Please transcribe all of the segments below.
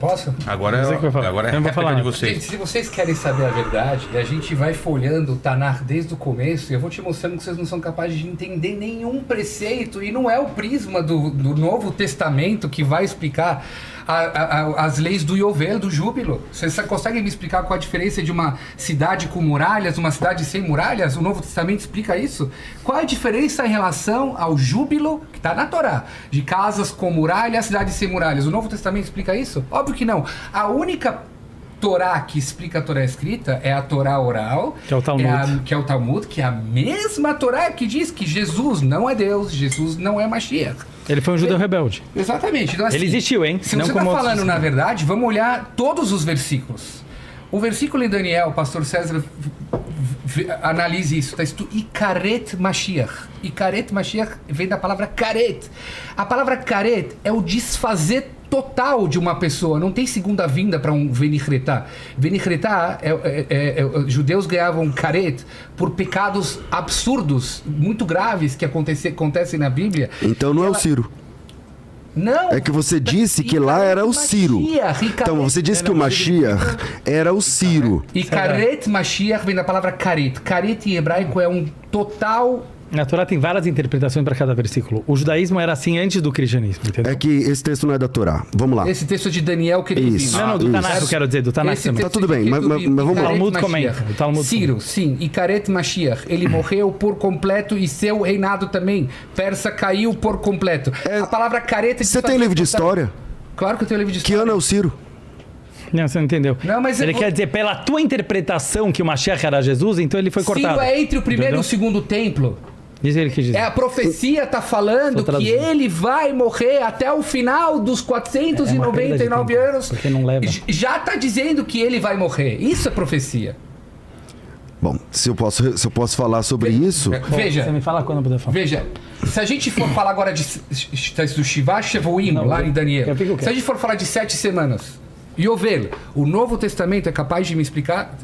Posso? Agora é a réplica de vocês. Gente, se vocês querem saber a verdade, a gente vai folhando o Tanar desde o começo e eu vou te mostrando que vocês não são capazes de entender nenhum preceito e não é o prisma do Novo Testamento que vai explicar as leis do Yovel, do júbilo. Vocês conseguem me explicar qual a diferença de uma cidade com muralhas, uma cidade sem muralhas? O Novo Testamento explica isso? Qual a diferença em relação ao júbilo, que está na Torá, de casas com muralhas, cidades sem muralhas? O Novo Testamento explica isso? Óbvio que não. A única Torá que explica a Torá escrita é a Torá oral, que é o Talmud, que é o Talmud, que é a mesma Torá que diz que Jesus não é Deus, Jesus não é Mashiach. Ele foi um judeu rebelde. Exatamente. Então, assim, ele existiu, hein? Se não você está falando, na verdade, vamos olhar todos os versículos. O versículo em Daniel, o pastor César analise isso. Está escrito Ikaret Mashiach. Ikaret Mashiach vem da palavra karet. A palavra karet é o desfazer total de uma pessoa. Não tem segunda vinda para um venichretá. Venichretá, judeus ganhavam karet por pecados absurdos, muito graves que acontecem na Bíblia. Então não é o Ciro. Não. É que você disse que lá era o Ciro. Então você disse que o Mashiach era o Ciro. E Karet Mashiach vem da palavra Karet. Karet em hebraico é um total... Na Torá tem várias interpretações para cada versículo. O judaísmo era assim antes do cristianismo, entendeu? É que esse texto não é da Torá. Vamos lá. Esse texto é de Daniel que ele Isso. Não, do Tanakh eu quero dizer, do Tanakh também. Tá tudo bem, mas vamos lá. O Talmud comenta. O Talmud Ciro, sim. E Karet Mashiach, ele morreu por completo e seu reinado também. Persa caiu por completo. A palavra careta... Você tem livro de história? Claro que eu tenho livro de história. Que ano é o Ciro? Não, você não entendeu. Não, mas ele quer dizer, pela tua interpretação que o Mashiach era Jesus, então ele foi cortado. Ciro é entre o primeiro e o segundo templo. Isso ele quis dizer. A profecia está falando que ele vai morrer até o final dos 499 anos. Porque não leva. Já está dizendo que ele vai morrer. Isso é profecia. Bom, se eu posso falar sobre isso... Veja. Você me fala quando eu puder falar. Veja, se a gente for falar agora do Shiva Shevuim, lá em Daniel. Se a gente for falar de 7 semanas... Yovel, o Novo Testamento é capaz de me explicar...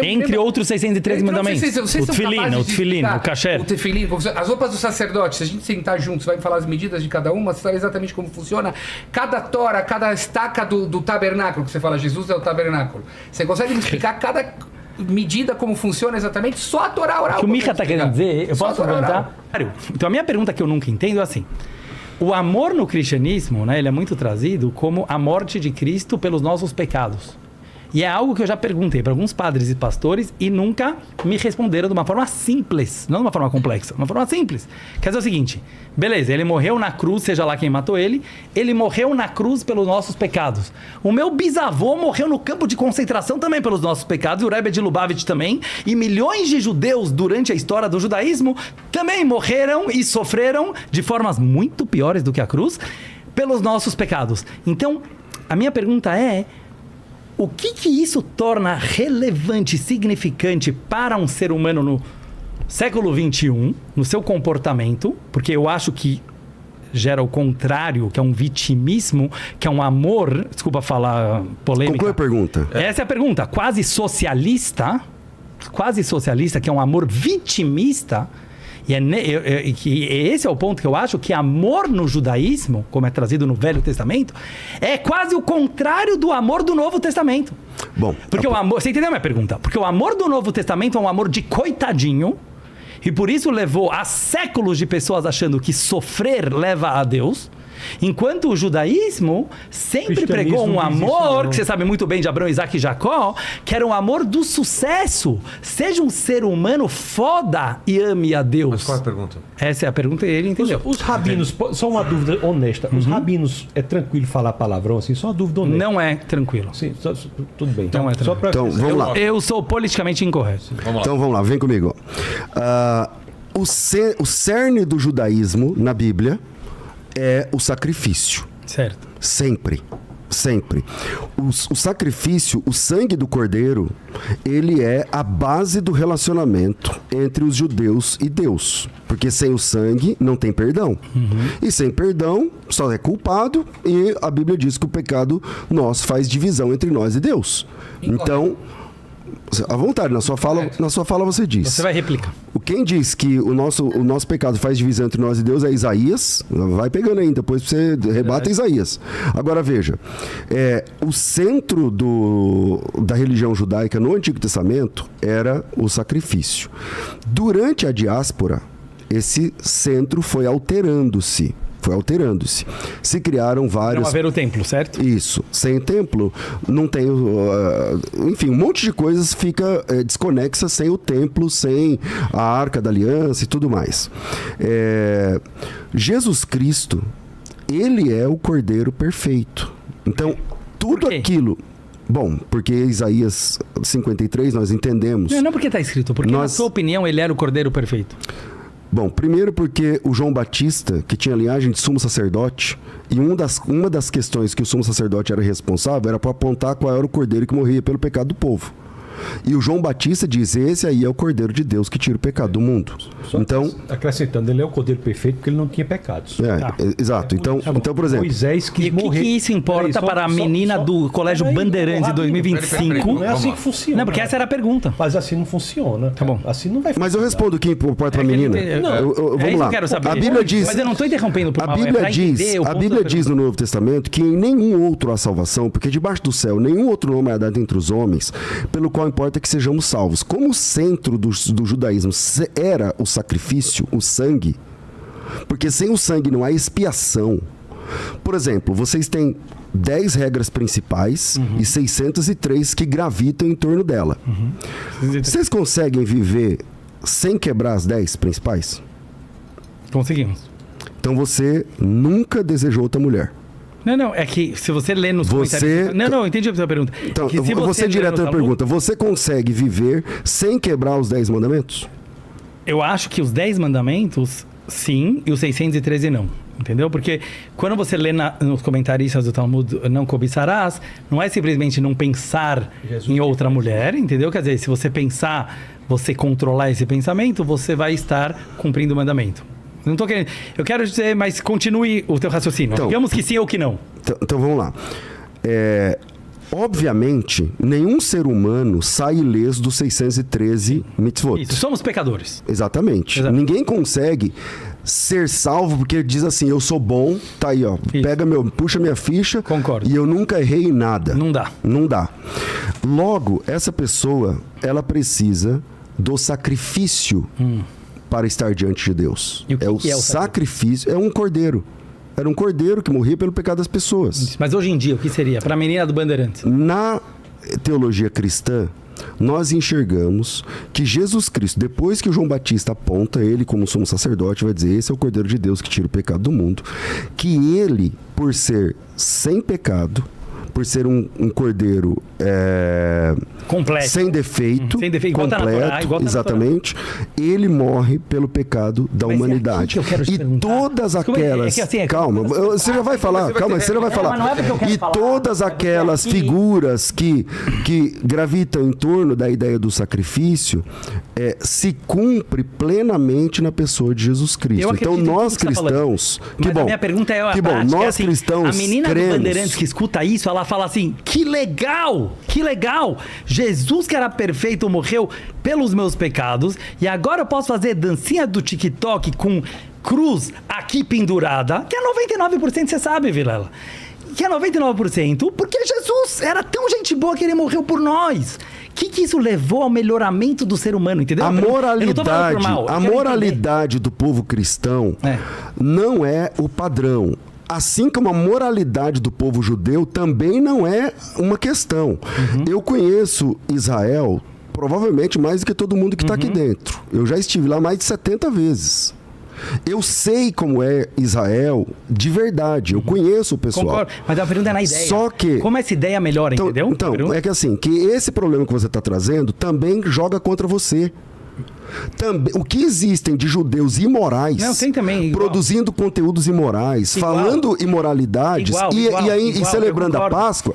Entre outros 613 mandamentos. O tefilin, o kasher. O tefilin, as roupas do sacerdote. Se a gente sentar juntos, vai me falar as medidas de cada uma, você sabe exatamente como funciona. Cada tora, cada estaca do tabernáculo, que você fala, Jesus é o tabernáculo. Você consegue me explicar cada medida, como funciona exatamente? Só a Torá oral. O que o Micha está querendo dizer, eu posso perguntar? Então a minha pergunta que eu nunca entendo é assim... O amor no cristianismo, né, ele é muito trazido como a morte de Cristo pelos nossos pecados. E é algo que eu já perguntei para alguns padres e pastores e nunca me responderam de uma forma simples, não de uma forma complexa, de uma forma simples. Quer dizer o seguinte, beleza, ele morreu na cruz, seja lá quem matou ele morreu na cruz pelos nossos pecados. O meu bisavô morreu no campo de concentração também pelos nossos pecados, e o Rebbe de Lubavitch também, e milhões de judeus durante a história do judaísmo também morreram e sofreram de formas muito piores do que a cruz pelos nossos pecados. Então, a minha pergunta é... O que isso torna relevante, significante para um ser humano no século XXI, no seu comportamento? Porque eu acho que gera o contrário, que é um vitimismo, que é um amor... Desculpa falar polêmica. Qual é a pergunta? Essa é a pergunta. Quase socialista, que é um amor vitimista... E esse é o ponto que eu acho que amor no judaísmo, como é trazido no Velho Testamento, é quase o contrário do amor do Novo Testamento. Bom, porque o amor, você entendeu a minha pergunta? Porque o amor do Novo Testamento é um amor de coitadinho, e por isso levou a séculos de pessoas achando que sofrer leva a Deus. Enquanto o judaísmo sempre pregou um amor, que você sabe muito bem de Abraão, Isaac e Jacó, que era um amor do sucesso. Seja um ser humano foda e ame a Deus. Mas qual é a pergunta? Essa é a pergunta e ele entendeu. Os rabinos, só uma dúvida honesta. Os rabinos, é tranquilo falar palavrão assim? Só uma dúvida honesta. Não é tranquilo. Sim, tudo bem. Não é tranquilo. Então, vamos lá. Eu sou politicamente incorreto. Então, vamos lá, vem comigo. O cerne do judaísmo na Bíblia é o sacrifício. Certo. Sempre. O sacrifício, o sangue do cordeiro, ele é a base do relacionamento entre os judeus e Deus. Porque sem o sangue não tem perdão. E sem perdão só é culpado, e a Bíblia diz que o pecado nosso faz divisão entre nós e Deus. Então, À vontade, na sua fala você diz. Você vai replicar. Quem diz que o nosso pecado faz divisão entre nós e Deus é Isaías. Vai pegando aí, depois você rebata Isaías. Agora veja, o centro da religião judaica no Antigo Testamento era o sacrifício. Durante a diáspora, esse centro foi alterando-se. Se criaram várias... Não haver o templo, certo? Isso. Sem templo, não tem... enfim, um monte de coisas fica desconexa sem o templo, sem a Arca da Aliança e tudo mais. Jesus Cristo, ele é o Cordeiro perfeito. Então, tudo aquilo... Bom, porque Isaías 53 nós entendemos... Não porque está escrito, porque na sua opinião ele era o Cordeiro perfeito. Bom, primeiro porque o João Batista, que tinha linhagem de sumo sacerdote, e uma das questões que o sumo sacerdote era responsável era para apontar qual era o cordeiro que morria pelo pecado do povo. E o João Batista diz, esse aí é o Cordeiro de Deus que tira o pecado do mundo. Então, acrescentando, ele é o Cordeiro perfeito porque ele não tinha pecados. Exato. Então, por exemplo... Moisés quis morrer. O que isso importa para a menina do Colégio Bandeirantes de 2025? Não é assim que funciona. Não, porque essa era a pergunta. Mas assim não funciona. Tá bom. Assim não vai funcionar. Mas eu respondo o que importa para a menina. Vamos lá. Eu quero saber. A Bíblia diz... Mas eu não estou interrompendo por A Bíblia diz no Novo Testamento que em nenhum outro há salvação, porque debaixo do céu nenhum outro nome é dado entre os homens, pelo qual importa que sejamos salvos. Como o centro do judaísmo era o sacrifício, o sangue, porque sem o sangue não há expiação. Por exemplo, vocês têm 10 regras principais e 603 que gravitam em torno dela. Vocês conseguem viver sem quebrar as 10 principais? Conseguimos. Então você nunca desejou outra mulher. Não, é que se você lê nos comentários... Não, entendi a sua pergunta. Então, eu vou ser direto na pergunta. Você consegue viver sem quebrar os 10 mandamentos? Eu acho que os 10 mandamentos, sim, e os 613 não. Entendeu? Porque quando você lê nos comentaristas do Talmud, não cobiçarás, não é simplesmente não pensar em outra mulher, entendeu? Quer dizer, se você pensar, você controlar esse pensamento, você vai estar cumprindo o mandamento. Não tô querendo. Eu quero dizer, mas continue o teu raciocínio. Então, digamos que sim ou que não. Então vamos lá. Obviamente, nenhum ser humano sai ileso dos 613 mitzvot. Isso, somos pecadores. Exatamente. Ninguém consegue ser salvo porque diz assim, eu sou bom, tá aí, ó. Puxa minha ficha. Concordo. E eu nunca errei em nada. Não dá. Não dá. Logo, essa pessoa, ela precisa do sacrifício para estar diante de Deus. E o que é o sacrifício? É um cordeiro. Era um cordeiro que morria pelo pecado das pessoas. Mas hoje em dia, o que seria? Para a menina do Bandeirantes? Na teologia cristã, nós enxergamos que Jesus Cristo, depois que o João Batista aponta ele como sumo sacerdote, vai dizer, esse é o Cordeiro de Deus que tira o pecado do mundo, que ele, por ser sem pecado, por ser um cordeiro completo, sem defeito, completo, exatamente, ele morre pelo pecado da humanidade. E todas aquelas... Calma, você já vai falar, você já vai falar. E todas aquelas figuras que gravitam em torno da ideia do sacrifício se cumpre plenamente na pessoa de Jesus Cristo. Então nós cristãos... A minha pergunta é nós cristãos a menina cremos, do Bandeirantes que escuta isso, ela fala assim, que legal, Jesus que era perfeito morreu pelos meus pecados e agora eu posso fazer dancinha do TikTok com cruz aqui pendurada, que é 99%, você sabe, Vilela, que é 99%, porque Jesus era tão gente boa que ele morreu por nós. O que isso levou ao melhoramento do ser humano, entendeu? A moralidade do povo cristão não é o padrão. Assim como a moralidade do povo judeu também não é uma questão. Eu conheço Israel provavelmente mais do que todo mundo que está aqui dentro. Eu já estive lá mais de 70 vezes. Eu sei como é Israel de verdade. Eu conheço o pessoal. Concordo, mas a pergunta é na ideia. Só que... Como essa ideia melhora, entendeu? Então, é que assim, que esse problema que você está trazendo também joga contra você. Também, o que existem de judeus imorais, Não, tem também, igual. produzindo conteúdos imorais, Igual. falando imoralidades e celebrando a Páscoa,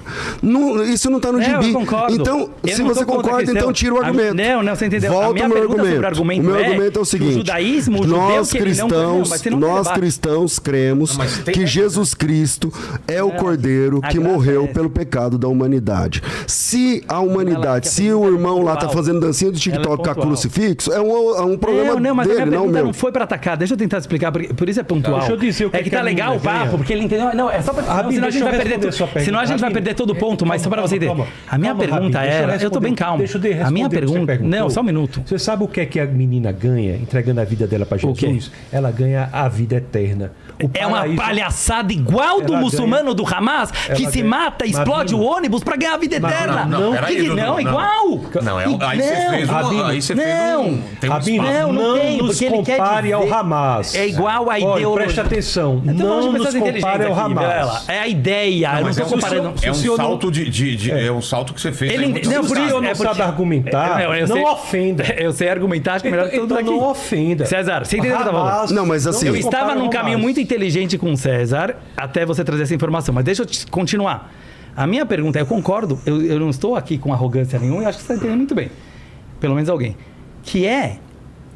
isso não está no gibi. Eu concordo. Então, Eu se não você tô contra a concorda, questão. então tira o argumento. Não, você entendeu. Volta A minha ao meu pergunta sobre o argumento. argumento O meu argumento é o que seguinte: o judaísmo, o judeu, nós que ele não- cristãos, mas você não nós debate. cristãos cremos que Jesus Cristo é o Cordeiro a que graça morreu é essa. pelo pecado da humanidade. Se a Ela humanidade, quer se o fazer irmão lá tá pontual. fazendo dancinha do Ela é TikTok com a pontual. crucifixo, é um problema Não, mas a dele, minha não o pergunta meu. não foi pra atacar. Deixa eu tentar explicar, por isso é pontual. Deixa eu dizer o que é que que tá a legal o menina ganha. papo, porque ele entendeu. Não, é só pra. Rabino, senão a gente deixa eu vai perder responder sua pergunta. senão a gente vai Rabino, perder todo o ponto, mas só pra você entender. A minha pergunta Rabino, deixa era. Eu tô bem responder- calmo. deixa eu A minha responder o que você pergunta. perguntou. Não, só um minuto. Você sabe o que a menina ganha entregando a vida dela para O quê? Jesus? Ela ganha a vida eterna. O É uma paraíso- palhaçada igual do Ela muçulmano do Hamas, que ela se ganha. mata, explode Rabino. o ônibus pra ganhar a vida eterna. Não, peraí, Que- Dudu, não, não. igual. Não, aí você Não, fez Rabino, aí você fez não. tem um Rabino, espaço. Não tem, nos porque ele quer compare ao dizer- Hamas. É igual a Olha, ideologia. preste atenção. Eu tô falando de Não nos pessoas inteligentes compare ao aqui, Hamas. Vilela. É a ideia. Eu não Mas tô é um comparando. salto- É um senhor não- salto é um salto que você fez. Ele aí muito não, por ousado. isso não sabe argumentar, não sei- ofenda. Eu sei argumentar, acho que é melhor que Então tudo não aqui. ofenda. César, você entendeu o que eu tava falando? Hamas Não, mas assim- Eu se estava compara num ao caminho Hamas. muito inteligente com o César até você trazer essa informação. Mas deixa eu continuar. A minha pergunta é, eu concordo, eu não estou aqui com arrogância nenhuma e acho que você está entendendo muito bem. Pelo menos alguém. Que é,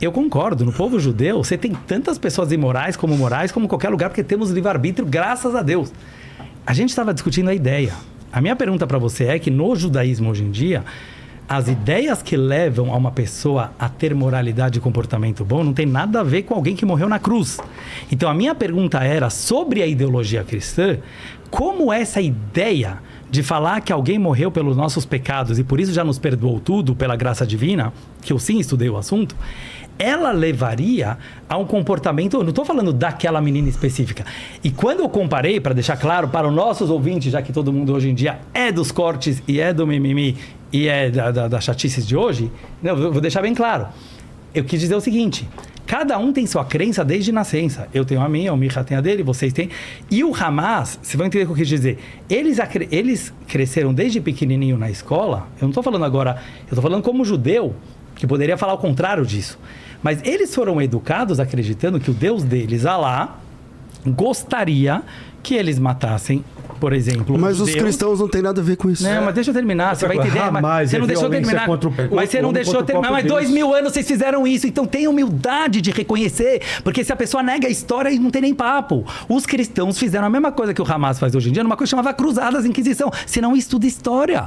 eu concordo, no povo judeu você tem tantas pessoas imorais como morais como em qualquer lugar, porque temos livre-arbítrio, graças a Deus. A gente estava discutindo a ideia. A minha pergunta para você é que no judaísmo hoje em dia, as ideias que levam a uma pessoa a ter moralidade e comportamento bom não tem nada a ver com alguém que morreu na cruz. Então a minha pergunta era sobre a ideologia cristã, como essa ideia de falar que alguém morreu pelos nossos pecados e por isso já nos perdoou tudo pela graça divina, que eu sim estudei o assunto, ela levaria a um comportamento, eu não estou falando daquela menina específica. E quando eu comparei, para deixar claro para os nossos ouvintes, já que todo mundo hoje em dia é dos cortes e é do mimimi e é das chatices de hoje, não, eu vou deixar bem claro. Eu quis dizer o seguinte, cada um tem sua crença desde nascença. Eu tenho a minha, o Micha tem a dele, vocês têm. E o Hamas, vocês vão entender o que eu quis dizer. Eles cresceram desde pequenininho na escola. Eu não estou falando agora, eu estou falando como judeu, que poderia falar o contrário disso. Mas eles foram educados acreditando que o Deus deles, Alá, gostaria que eles matassem, por exemplo, Mas os judeus. cristãos não tem nada a ver com isso. Não, mas deixa eu terminar, você vai entender. Jamais Você não é deixou eu violência terminar. contra o Mas você não homem, deixou eu contra o terminar. Mas próprio 2000 anos vocês fizeram isso, então tenha humildade de reconhecer, porque se a pessoa nega a história, não tem nem papo. Os cristãos fizeram a mesma coisa que o Hamas faz hoje em dia, numa coisa chamada Cruzadas, Inquisição. Você não estuda história.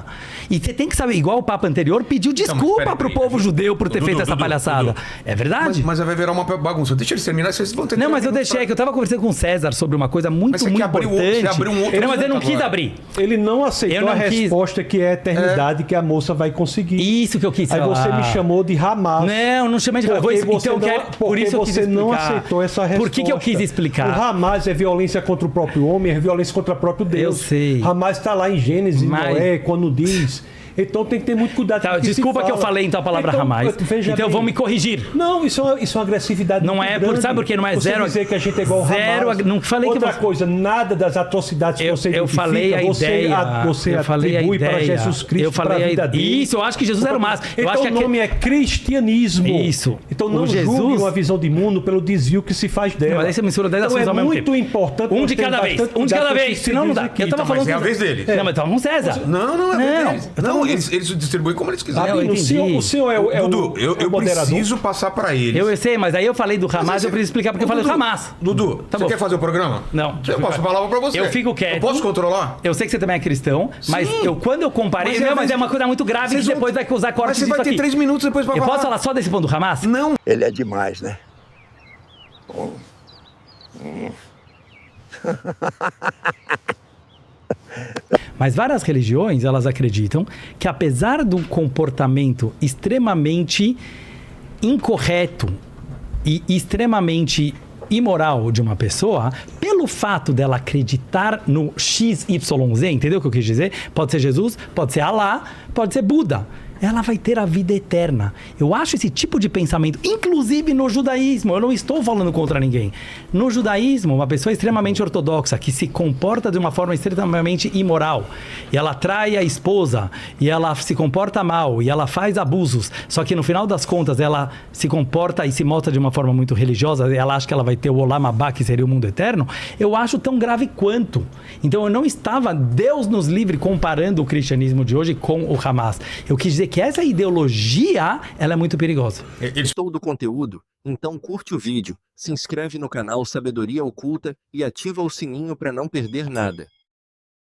E você tem que saber, igual o Papa anterior pediu desculpa peraí, pro peraí. povo judeu por ter Dudu, feito essa Dudu, palhaçada. Dudu. É verdade? Mas vai virar uma bagunça. Deixa eles terminar, vocês vão ter. Não, mas eu deixei, que eu tava conversando com o César sobre uma coisa muito, Mas você muito quer abrir importante. você abriu um outro Não, mas eu não assunto quis agora. abrir. Ele não Eu aceitou não a quis. resposta que é a eternidade que a moça vai conseguir. Isso que eu quis Aí falar. você me chamou de Hamas. Não chamei de Porque Hamas. você Então, não, por porque isso eu quis você não explicar. aceitou essa resposta. Por que eu quis explicar? O Hamas é violência contra o próprio homem, é violência contra o próprio Deus. Eu sei. Hamas está lá em Gênesis, Mas- Noé, quando diz. Então tem que ter muito cuidado Tá, com o que se desculpa que eu fala. falei então a palavra Hamas. veja Então bem. vão me corrigir. Não, isso é uma agressividade Não muito é, grande. sabe por quê? Não é você zero- dizer que a gente é igual ao zero Hamas. não falei que Outra você- coisa, nada das atrocidades que você Eu falei a ideia. você eu falei a atribui ideia. para Jesus Cristo, eu falei para a vida dele. Isso, eu acho que Jesus era o máximo. Eu Então acho que o nome é cristianismo. Isso. Então O não Jesus- julgue uma visão de mundo pelo desvio que se faz dela. Não, mas aí você mistura 10 então assuntos é ao mesmo muito tempo. importante. Um nós de termos cada vez. bastante Um de cuidado cada com o que vez. se Senão não diz dá. aqui. Eu tava Então, falando. mas é a vez deles. Não, mas tava com César. Não, é Não, deles. eu tava- Não, eles distribuem como eles quiserem. eu Rabino, entendi. o senhor é o Dudu, eu moderador. preciso passar pra eles. Eu sei, mas aí eu falei do Hamas, Mas eu preciso explicar porque eu falei do Dudu, Hamas. Dudu, Tá você bom. quer fazer o programa? Não. Eu passo a palavra pra você. Eu fico quieto. Eu posso controlar? Eu sei que você também é cristão, mas quando eu comparei. Mas é uma coisa muito grave que Vocês vão- depois vai usar cortes Mas você disso vai ter aqui. 3 minutos depois pra Eu falar. posso falar só desse ponto do Hamas? Não. Ele é demais, né? Mas várias religiões, elas acreditam que apesar do comportamento extremamente incorreto e extremamente imoral de uma pessoa, pelo fato dela acreditar no XYZ, entendeu o que eu quis dizer? Pode ser Jesus, pode ser Alá, pode ser Buda. ela vai ter a vida eterna. Eu acho esse tipo de pensamento, inclusive no judaísmo, eu não estou falando contra ninguém. No judaísmo, uma pessoa extremamente ortodoxa, que se comporta de uma forma extremamente imoral, e ela trai a esposa, e ela se comporta mal, e ela faz abusos, só que no final das contas ela se comporta e se mostra de uma forma muito religiosa, ela acha que ela vai ter o Olam Abá, que seria o mundo eterno, eu acho tão grave quanto. Então eu não estava, Deus nos livre, comparando o cristianismo de hoje com o Hamas. Eu quis dizer que essa ideologia, ela é muito perigosa. Gostou do conteúdo? Então curte o vídeo, se inscreve no canal Sabedoria Oculta e ativa o sininho para não perder nada.